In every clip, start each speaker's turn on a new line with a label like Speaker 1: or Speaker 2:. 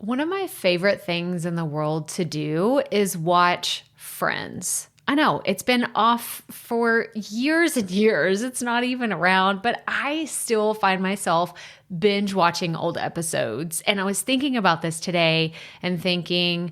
Speaker 1: One of my favorite things in the world to do is watch Friends. I know it's been off for years and years. It's not even around, but I still find myself binge watching old episodes. And I was thinking about this today and thinking,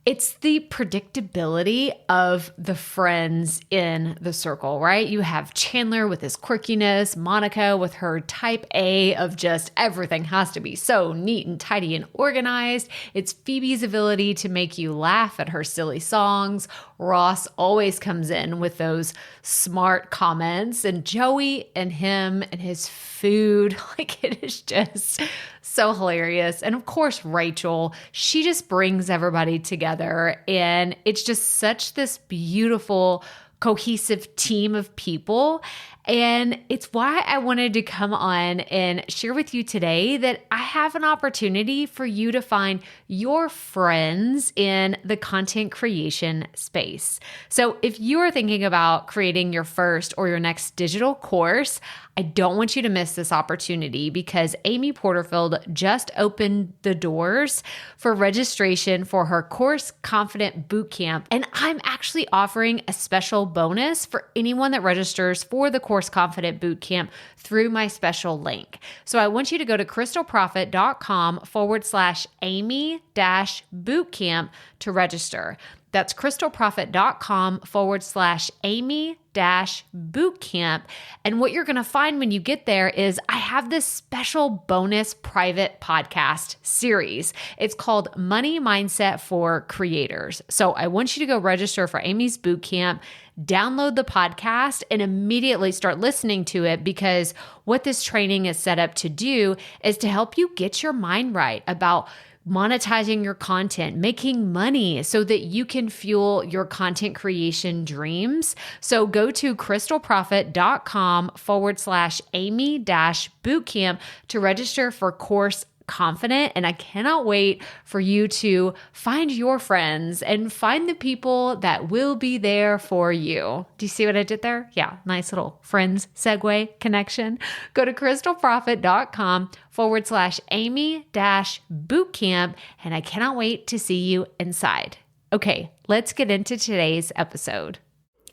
Speaker 1: it's the predictability of the friends in the circle, right? You have Chandler with his quirkiness, Monica with her type A of just everything has to be so neat and tidy and organized. It's Phoebe's ability to make you laugh at her silly songs. Ross always comes in with those smart comments, and Joey and him and his food, like it is just so hilarious. And of course, Rachel, she just brings everybody together, and it's just such this beautiful, cohesive team of people. And it's why I wanted to come on and share with you today that I have an opportunity for you to find your friends in the content creation space. So if you are thinking about creating your first or your next digital course, I don't want you to miss this opportunity because Amy Porterfield just opened the doors for registration for her Course Confident Bootcamp. And I'm actually offering a special bonus for anyone that registers for the Course Confident Bootcamp through my special link. So I want you to go to krystalprofit.com/Amy-bootcamp to register. That's krystalprofit.com/Amy-bootcamp. And what you're going to find when you get there is I have this special bonus private podcast series. It's called Money Mindset for Creators. So I want you to go register for Amy's bootcamp, download the podcast, and immediately start listening to it, because what this training is set up to do is to help you get your mind right about monetizing your content, making money so that you can fuel your content creation dreams. So go to krystalprofit.com/Amy-bootcamp to register for Course Confident. And I cannot wait for you to find your friends and find the people that will be there for you. Do you see what I did there? Yeah, nice little friends segue connection. Go to krystalprofit.com/Amy-bootcamp. And I cannot wait to see you inside. Okay, let's get into today's episode.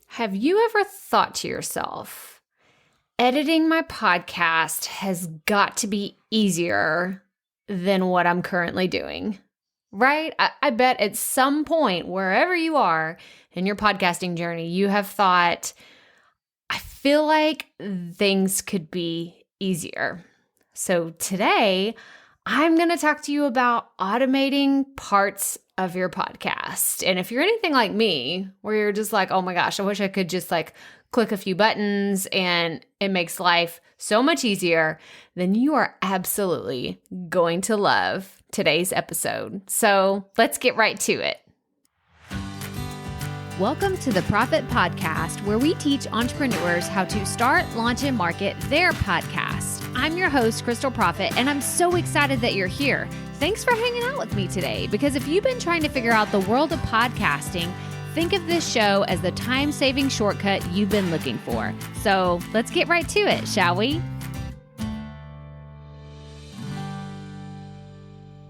Speaker 1: Have you ever thought to yourself, editing my podcast has got to be easier than what I'm currently doing, right? I bet at some point, wherever you are in your podcasting journey, you have thought, I feel like things could be easier. So today, I'm going to talk to you about automating parts of your podcast. And if you're anything like me, where you're just like, oh my gosh, I wish I could just click a few buttons and it makes life so much easier, then you are absolutely going to love today's episode. So let's get right to it. Welcome to the Profit Podcast, where we teach entrepreneurs how to start, launch, and market their podcast. I'm your host, Krystal Profit, and I'm so excited that you're here. Thanks for hanging out with me today, because if you've been trying to figure out the world of podcasting, think of this show as the time-saving shortcut you've been looking for. So let's get right to it, shall we?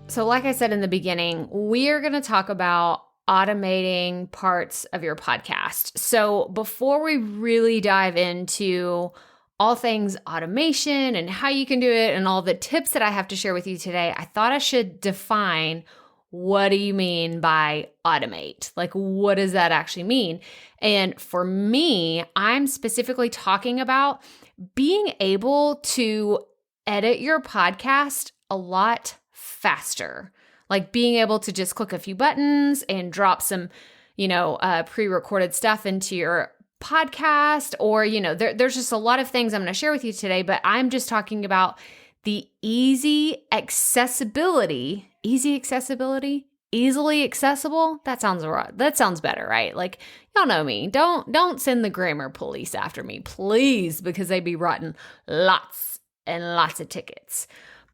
Speaker 1: So like I said in the beginning, we are going to talk about automating parts of your podcast. So before we really dive into all things automation and how you can do it and all the tips that I have to share with you today, I thought I should define, what do you mean by automate? What does that actually mean? And for me, I'm specifically talking about being able to edit your podcast a lot faster. Being able to just click a few buttons and drop some, pre-recorded stuff into your podcast, or, there's just a lot of things I'm going to share with you today, but I'm just talking about the easily accessible. That sounds better, right? Y'all know me. Don't send the grammar police after me, please, because they be writing lots and lots of tickets.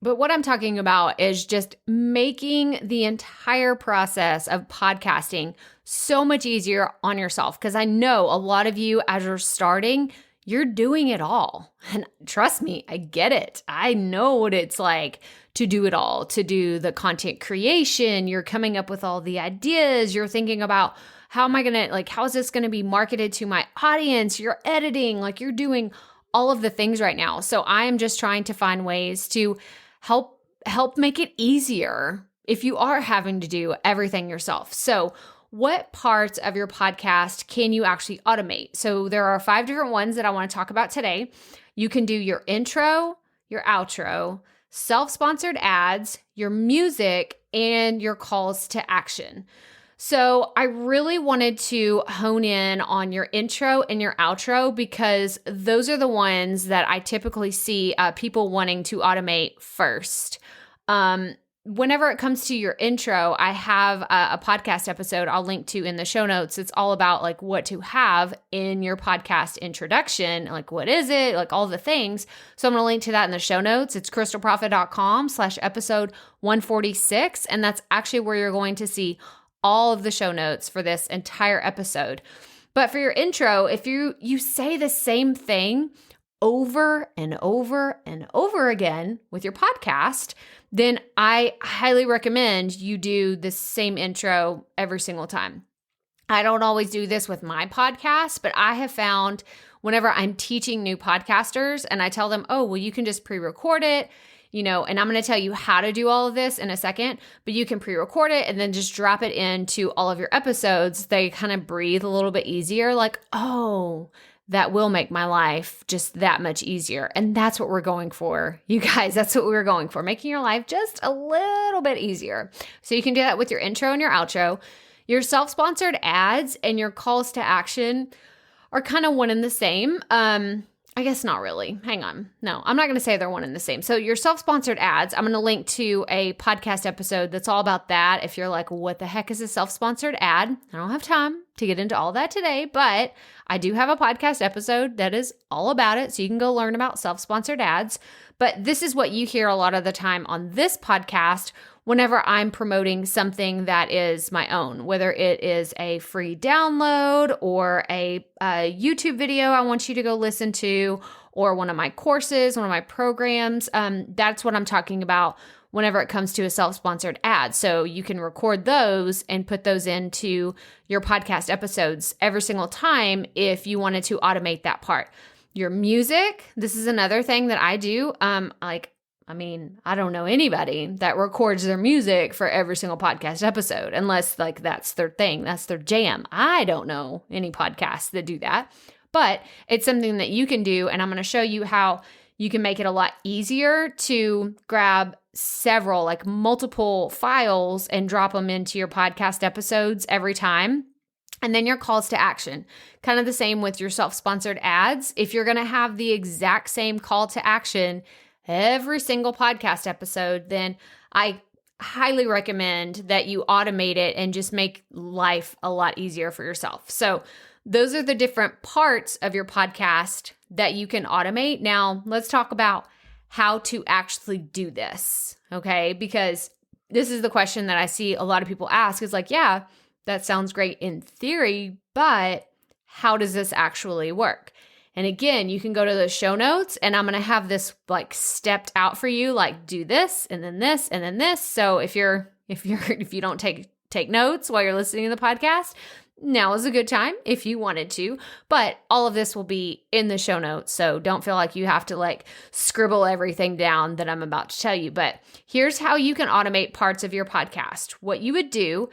Speaker 1: But what I'm talking about is just making the entire process of podcasting so much easier on yourself. Because I know a lot of you, as you're starting, you're doing it all. And trust me, I get it. I know what it's like to do it all, to do the content creation. You're coming up with all the ideas. You're thinking about how is this going to be marketed to my audience? You're editing, like you're doing all of the things right now. So I am just trying to find ways to help make it easier if you are having to do everything yourself. So what parts of your podcast can you actually automate? So there are 5 different ones that I want to talk about today. You can do your intro, your outro, self-sponsored ads, your music, and your calls to action. So I really wanted to hone in on your intro and your outro because those are the ones that I typically see people wanting to automate first. Whenever it comes to your intro, I have a podcast episode I'll link to in the show notes. It's all about like what to have in your podcast introduction. Like what is it? Like all the things. So I'm going to link to that in the show notes. It's krystalprofit.com/episode 146. And that's actually where you're going to see all of the show notes for this entire episode. But for your intro, if you say the same thing over and over and over again with your podcast, then I highly recommend you do the same intro every single time. I don't always do this with my podcast, but I have found whenever I'm teaching new podcasters and I tell them, oh, well, you can just pre-record it, and I'm going to tell you how to do all of this in a second, but you can pre-record it and then just drop it into all of your episodes. They kind of breathe a little bit easier, like, oh, that will make my life just that much easier. And that's what we're going for. You guys, that's what we're going for, making your life just a little bit easier. So you can do that with your intro and your outro. Your self-sponsored ads and your calls to action are kind of one and the same. I guess not really. Hang on. No, I'm not going to say they're one and the same. So your self-sponsored ads, I'm going to link to a podcast episode that's all about that. If you're like, what the heck is a self-sponsored ad? I don't have time to get into all that today, but I do have a podcast episode that is all about it. So you can go learn about self-sponsored ads. But this is what you hear a lot of the time on this podcast whenever I'm promoting something that is my own, whether it is a free download or a YouTube video I want you to go listen to, or one of my courses, one of my programs. That's what I'm talking about whenever it comes to a self-sponsored ad. So you can record those and put those into your podcast episodes every single time if you wanted to automate that part. Your music, this is another thing that I do. I don't know anybody that records their music for every single podcast episode, unless like that's their thing, that's their jam. I don't know any podcasts that do that, but it's something that you can do. And I'm going to show you how you can make it a lot easier to grab several, like multiple files and drop them into your podcast episodes every time. And then your calls to action, kind of the same with your self-sponsored ads. If you're going to have the exact same call to action every single podcast episode, then I highly recommend that you automate it and just make life a lot easier for yourself. So those are the different parts of your podcast that you can automate. Now, let's talk about how to actually do this, okay? Because this is the question that I see a lot of people ask is like, yeah, that sounds great in theory, but how does this actually work? And again, you can go to the show notes and I'm going to have this like stepped out for you, like do this and then this and then this. So if you don't take notes while you're listening to the podcast, now is a good time if you wanted to, but all of this will be in the show notes. So don't feel like you have to like scribble everything down that I'm about to tell you, but here's how you can automate parts of your podcast. What you would do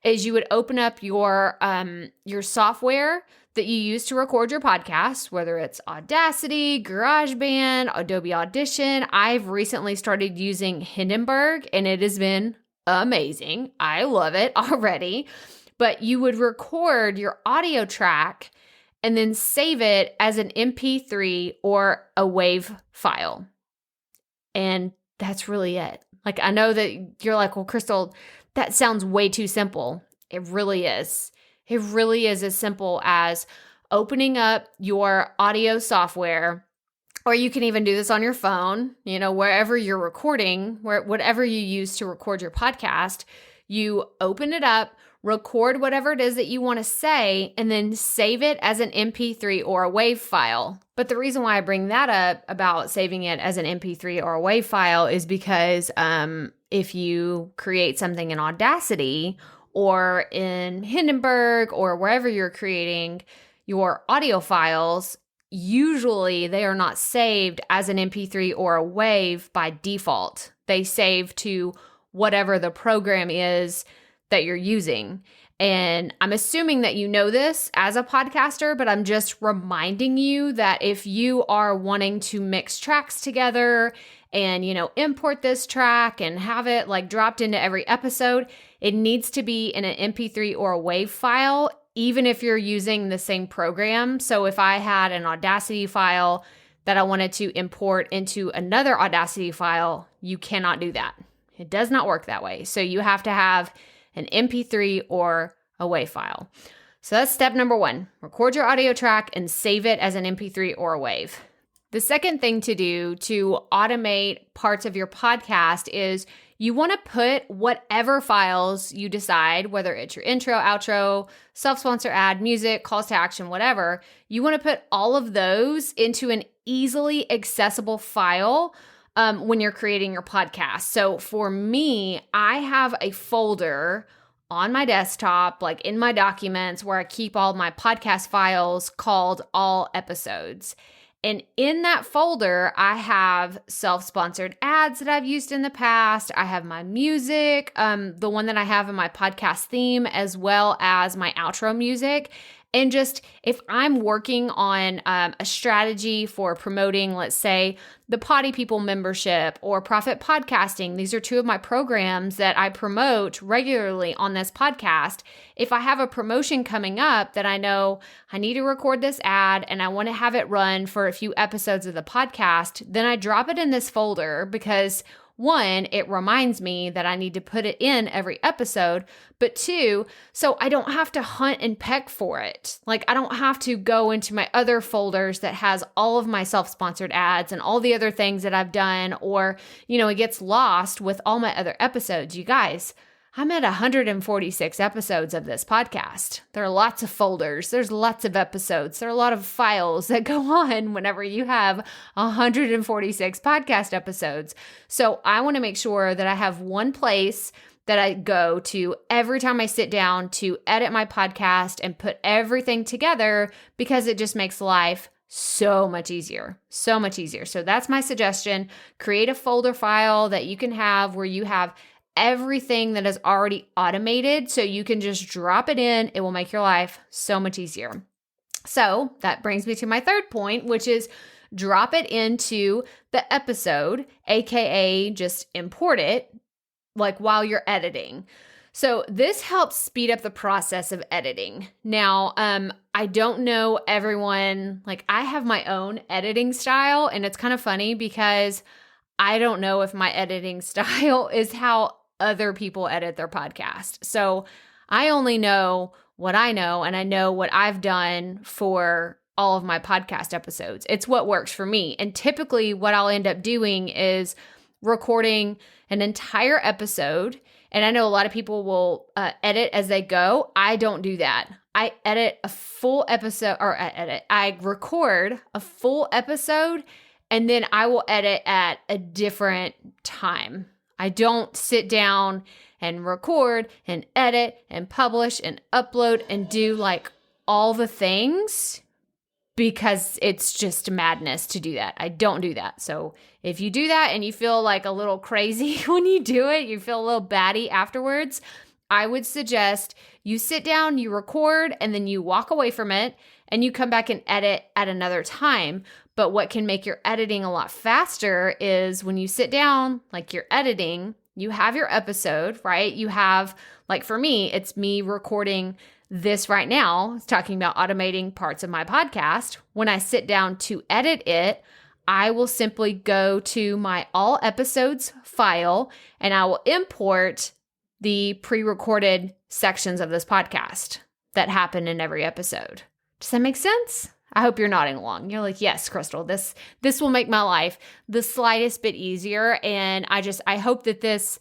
Speaker 1: is you would open up your software that you use to record your podcast, whether it's Audacity, GarageBand, Adobe Audition. I've recently started using Hindenburg and it has been amazing. I love it already. But you would record your audio track and then save it as an MP3 or a WAV file. And that's really it. Like, I know that you're like, well, Krystal, that sounds way too simple. It really is. It really is as simple as opening up your audio software, or you can even do this on your phone, wherever you're recording, whatever you use to record your podcast, you open it up, record whatever it is that you want to say, and then save it as an MP3 or a WAV file. But the reason why I bring that up about saving it as an MP3 or a WAV file is because if you create something in Audacity or in Hindenburg or wherever you're creating your audio files, usually they are not saved as an MP3 or a WAV by default. They save to whatever the program is that you're using. And I'm assuming that you know this as a podcaster, but I'm just reminding you that if you are wanting to mix tracks together and, import this track and have it like dropped into every episode, it needs to be in an MP3 or a WAV file, even if you're using the same program. So if I had an Audacity file that I wanted to import into another Audacity file, you cannot do that. It does not work that way. So you have to have an MP3 or a WAV file. So that's step number 1. Record your audio track and save it as an MP3 or a WAV. The second thing to do to automate parts of your podcast is you want to put whatever files you decide, whether it's your intro, outro, self-sponsor ad, music, calls to action, whatever, you want to put all of those into an easily accessible file when you're creating your podcast. So for me, I have a folder on my desktop, like in my documents, where I keep all my podcast files called All Episodes. And in that folder, I have self-sponsored ads that I've used in the past. I have my music, the one that I have in my podcast theme, as well as my outro music. And just if I'm working on a strategy for promoting, let's say, the Potty People membership or Profit Podcasting, these are 2 of my programs that I promote regularly on this podcast. If I have a promotion coming up that I know I need to record this ad and I want to have it run for a few episodes of the podcast, then I drop it in this folder because 1, it reminds me that I need to put it in every episode, but 2, so I don't have to hunt and peck for it. Like I don't have to go into my other folders that has all of my self-sponsored ads and all the other things that I've done, or, it gets lost with all my other episodes. You guys, I'm at 146 episodes of this podcast. There are lots of folders. There's lots of episodes. There are a lot of files that go on whenever you have 146 podcast episodes. So I want to make sure that I have one place that I go to every time I sit down to edit my podcast and put everything together, because it just makes life so much easier, so much easier. So that's my suggestion. Create a folder file that you can have where you have everything that is already automated, so you can just drop it in. It will make your life so much easier. So that brings me to my third point, which is drop it into the episode, aka just import it like while you're editing. So this helps speed up the process of editing. Now, I don't know everyone, like I have my own editing style, and it's kind of funny because I don't know if my editing style is how other people edit their podcast. So I only know what I know, and I know what I've done for all of my podcast episodes. It's what works for me. And typically what I'll end up doing is recording an entire episode. And I know a lot of people will edit as they go. I don't do that. I edit a full episode, I record a full episode, and then I will edit at a different time. I don't sit down and record and edit and publish and upload and do like all the things, because it's just madness to do that. I don't do that. So if you do that and you feel like a little crazy when you do it, you feel a little batty afterwards, I would suggest you sit down, you record, and then you walk away from it and you come back and edit at another time. But what can make your editing a lot faster is when you sit down, like you're editing, you have your episode, right? You have, like for me, it's me recording this right now, talking about automating parts of my podcast. When I sit down to edit it, I will simply go to my all episodes file and I will import the pre-recorded sections of this podcast that happen in every episode. Does that make sense? I hope you're nodding along. You're like, yes, Krystal, this will make my life the slightest bit easier. And I hope that this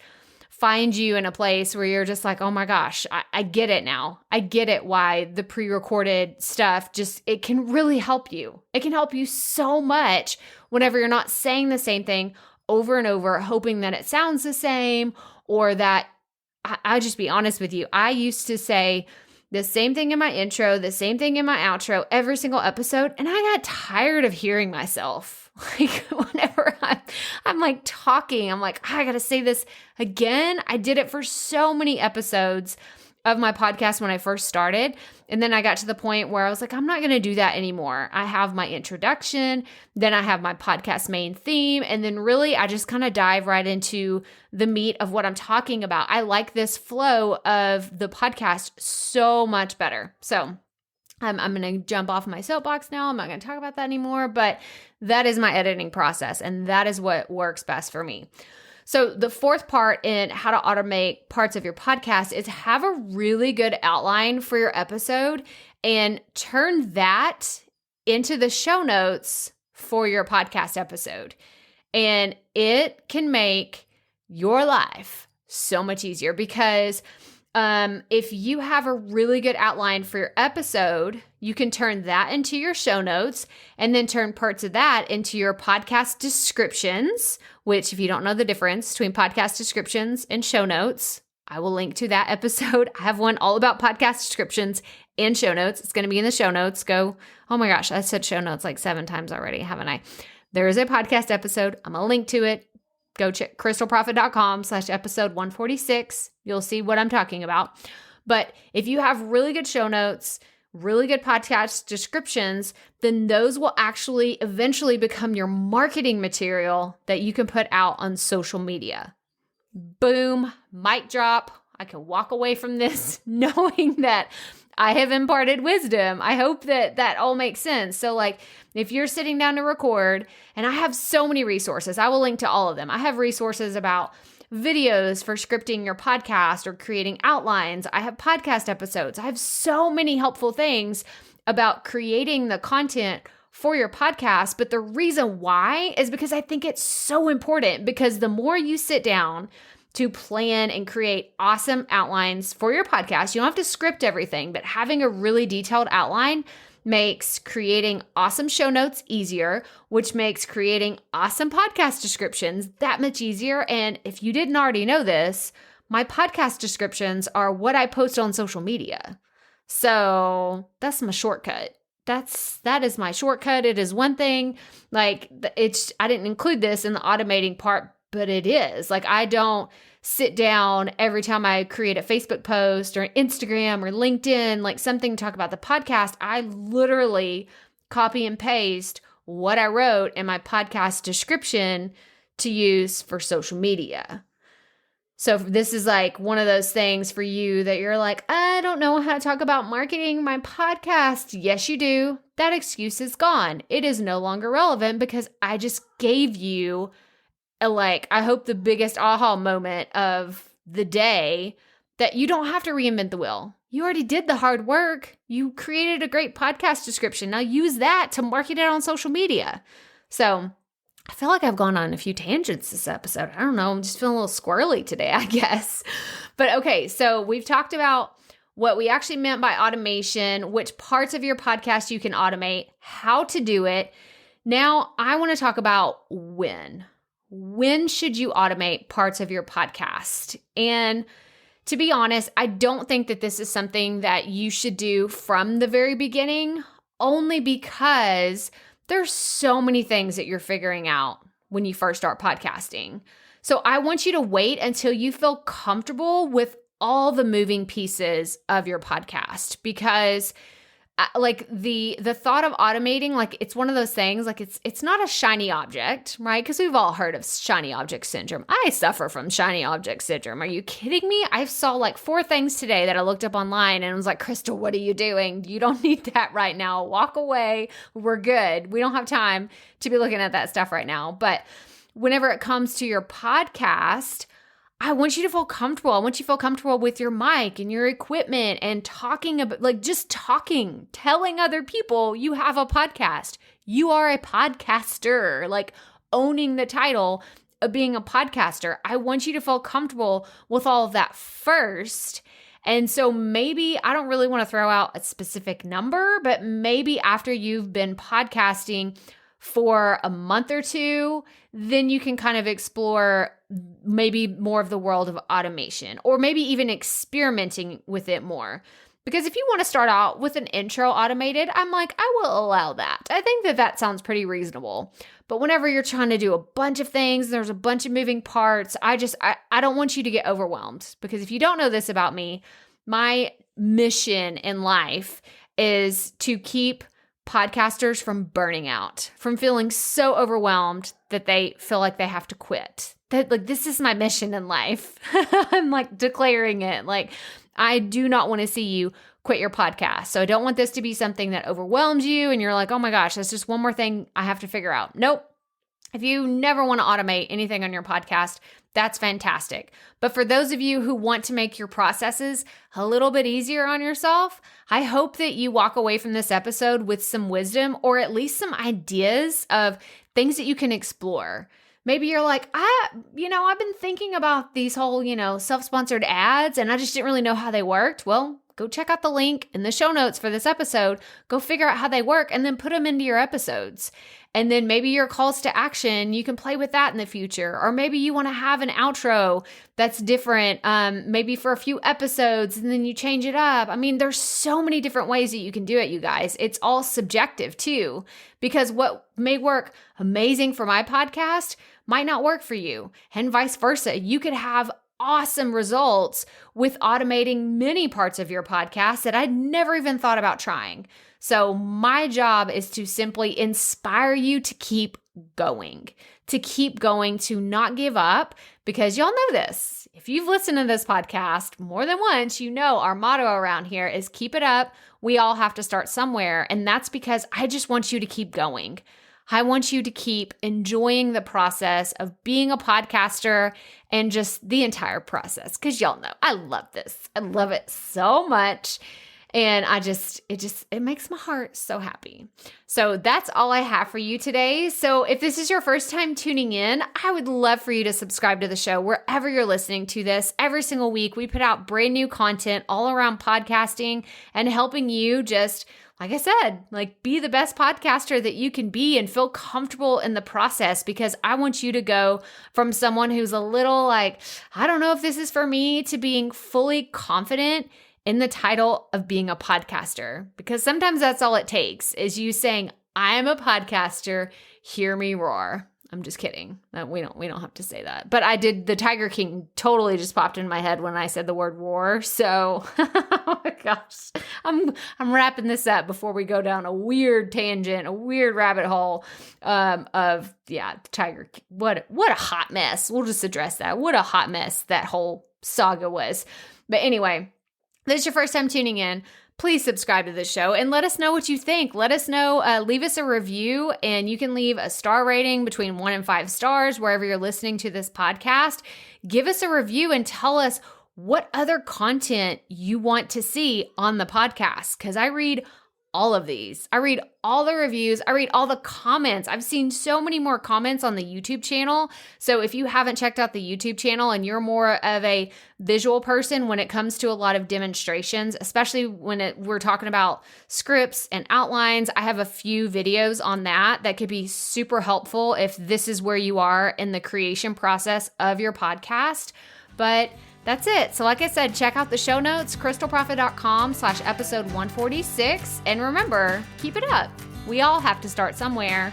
Speaker 1: find you in a place where you're just like, oh my gosh, I get it now. I get it why the pre-recorded stuff it can really help you. It can help you so much whenever you're not saying the same thing over and over, hoping that it sounds the same, or that I'll just be honest with you. I used to say the same thing in my intro, the same thing in my outro, every single episode. And I got tired of hearing myself. Like whenever I'm like talking, I'm like, I got to say this again. I did it for so many episodes of my podcast when I first started. And then I got to the point where I was like, I'm not going to do that anymore. I have my introduction, then I have my podcast main theme, and then really I just kind of dive right into the meat of what I'm talking about. I like this flow of the podcast so much better. So I'm going to jump off my soapbox now. I'm not going to talk about that anymore, but that is my editing process, and that is what works best for me. So the fourth part in how to automate parts of your podcast is have a really good outline for your episode and turn that into the show notes for your podcast episode. And it can make your life so much easier because if you have a really good outline for your episode, you can turn that into your show notes and then turn parts of that into your podcast descriptions, which if you don't know the difference between podcast descriptions and show notes, I will link to that episode. I have one all about podcast descriptions and show notes. It's going to be in the show notes. Oh my gosh, I said show notes like 7 times already, haven't I? There is a podcast episode. I'm going to link to it. Go check krystalprofit.com/episode 146. You'll see what I'm talking about. But if you have really good show notes, really good podcast descriptions, then those will actually eventually become your marketing material that you can put out on social media. Boom, mic drop. I can walk away from this knowing that I have imparted wisdom. I hope that all makes sense. So like if you're sitting down to record, and I have so many resources, I will link to all of them. I have resources about videos for scripting your podcast or creating outlines. I have podcast episodes. I have so many helpful things about creating the content for your podcast. But the reason why is because I think it's so important, because the more you sit down to plan and create awesome outlines for your podcast, you don't have to script everything, but having a really detailed outline makes creating awesome show notes easier, which makes creating awesome podcast descriptions that much easier. And if you didn't already know this, my podcast descriptions are what I post on social media. So that's my shortcut. That is my shortcut. It is one thing, like I didn't include this in the automating part, but it is. Like I don't sit down every time I create a Facebook post or Instagram or LinkedIn, like something to talk about the podcast. I literally copy and paste what I wrote in my podcast description to use for social media. So if this is like one of those things for you that you're like, I don't know how to talk about marketing my podcast. Yes, you do. That excuse is gone. It is no longer relevant because I just gave you I hope the biggest aha moment of the day, that you don't have to reinvent the wheel. You already did the hard work. You created a great podcast description. Now use that to market it on social media. So I feel like I've gone on a few tangents this episode. I don't know. I'm just feeling a little squirrely today, I guess. But okay, so we've talked about what we actually meant by automation, which parts of your podcast you can automate, how to do it. Now I want to talk about when. When should you automate parts of your podcast? And to be honest, I don't think that this is something that you should do from the very beginning, only because there's so many things that you're figuring out when you first start podcasting. So I want you to wait until you feel comfortable with all the moving pieces of your podcast, because like the thought of automating, like it's one of those things, like it's not a shiny object, right? Because we've all heard of shiny object syndrome. I suffer from shiny object syndrome. Are you kidding me? I saw like 4 things today that I looked up online and I was like, Krystal, what are you doing? You don't need that right now. Walk away. We're good. We don't have time to be looking at that stuff right now. But whenever it comes to your podcast, I want you to feel comfortable. I want you to feel comfortable with your mic and your equipment and talking about, like just talking, telling other people you have a podcast. You are a podcaster, like owning the title of being a podcaster. I want you to feel comfortable with all of that first. And so maybe I don't really want to throw out a specific number, but maybe after you've been podcasting for a month or two, then you can kind of explore maybe more of the world of automation, or maybe even experimenting with it more. Because if you want to start out with an intro automated, I'm like, I will allow that. I think that sounds pretty reasonable. But whenever you're trying to do a bunch of things, there's a bunch of moving parts, I don't want you to get overwhelmed. Because if you don't know this about me, my mission in life is to keep podcasters from burning out, from feeling so overwhelmed that they feel like they have to quit. That, like, this is my mission in life. I'm like declaring it. Like, I do not want to see you quit your podcast. So I don't want this to be something that overwhelms you and you're like, oh my gosh, that's just one more thing I have to figure out. Nope. If you never want to automate anything on your podcast, that's fantastic. But for those of you who want to make your processes a little bit easier on yourself, I hope that you walk away from this episode with some wisdom, or at least some ideas of things that you can explore. Maybe you're like, I've been thinking about these whole, self-sponsored ads, and I just didn't really know how they worked. Well, go check out the link in the show notes for this episode. Go figure out how they work and then put them into your episodes. And then maybe your calls to action, you can play with that in the future. Or maybe you want to have an outro that's different, maybe for a few episodes, and then you change it up. I mean, there's so many different ways that you can do it, you guys. It's all subjective too, because what may work amazing for my podcast might not work for you, and vice versa. You could have awesome results with automating many parts of your podcast that I'd never even thought about trying. So my job is to simply inspire you to keep going, to not give up, because y'all know this. If you've listened to this podcast more than once, you know our motto around here is keep it up. We all have to start somewhere. And that's because I just want you to keep going. I want you to keep enjoying the process of being a podcaster and just the entire process, because y'all know I love this. I love it so much. And it makes my heart so happy. So that's all I have for you today. So if this is your first time tuning in, I would love for you to subscribe to the show wherever you're listening to this. Every single week, we put out brand new content all around podcasting and helping you just, like I said, be the best podcaster that you can be and feel comfortable in the process, because I want you to go from someone who's a little like, I don't know if this is for me, to being fully confident in the title of being a podcaster. Because sometimes that's all it takes, is you saying, I am a podcaster, hear me roar. I'm just kidding. We don't have to say that. But I did, the Tiger King totally just popped in my head when I said the word roar. So, oh my gosh, I'm wrapping this up before we go down a weird tangent, a weird rabbit hole of the Tiger King. What a hot mess. We'll just address that. What a hot mess that whole saga was. But anyway, this is your first time tuning in, please subscribe to the show and let us know what you think. Let us know, leave us a review, and you can leave a star rating between 1 and 5 stars wherever you're listening to this podcast. Give us a review and tell us what other content you want to see on the podcast, because I read all of these. I read all the reviews. I read all the comments. I've seen so many more comments on the YouTube channel. So if you haven't checked out the YouTube channel and you're more of a visual person when it comes to a lot of demonstrations, especially when we're talking about scripts and outlines, I have a few videos on that could be super helpful if this is where you are in the creation process of your podcast. But that's it. So like I said, check out the show notes, krystalprofit.com/episode 146. And remember, keep it up. We all have to start somewhere.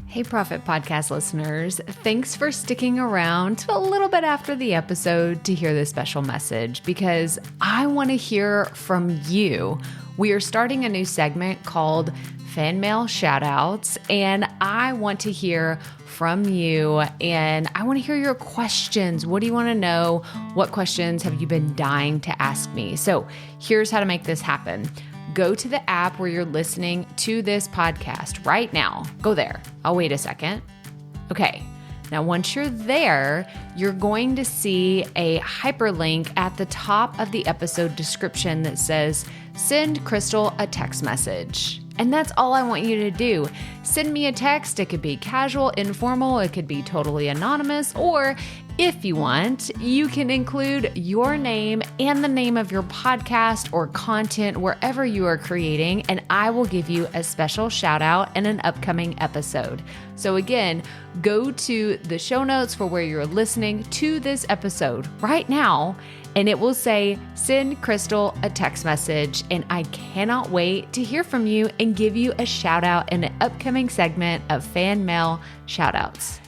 Speaker 1: Hey, Profit Podcast listeners. Thanks for sticking around to a little bit after the episode to hear this special message, because I want to hear from you. We are starting a new segment called Fan Mail Shoutouts, and I want to hear from you, and I want to hear your questions. What do you want to know? What questions have you been dying to ask me? So here's how to make this happen. Go to the app where you're listening to this podcast right now. Go there. I'll wait a second. Okay. Now, once you're there, you're going to see a hyperlink at the top of the episode description that says, send Krystal a text message. And that's all I want you to do. Send me a text. It could be casual, informal. It could be totally anonymous. Or if you want, you can include your name and the name of your podcast or content wherever you are creating, and I will give you a special shout out in an upcoming episode. So again, go to the show notes for where you're listening to this episode right now, and it will say, send Krystal a text message. And I cannot wait to hear from you and give you a shout out in an upcoming segment of fan mail shout outs.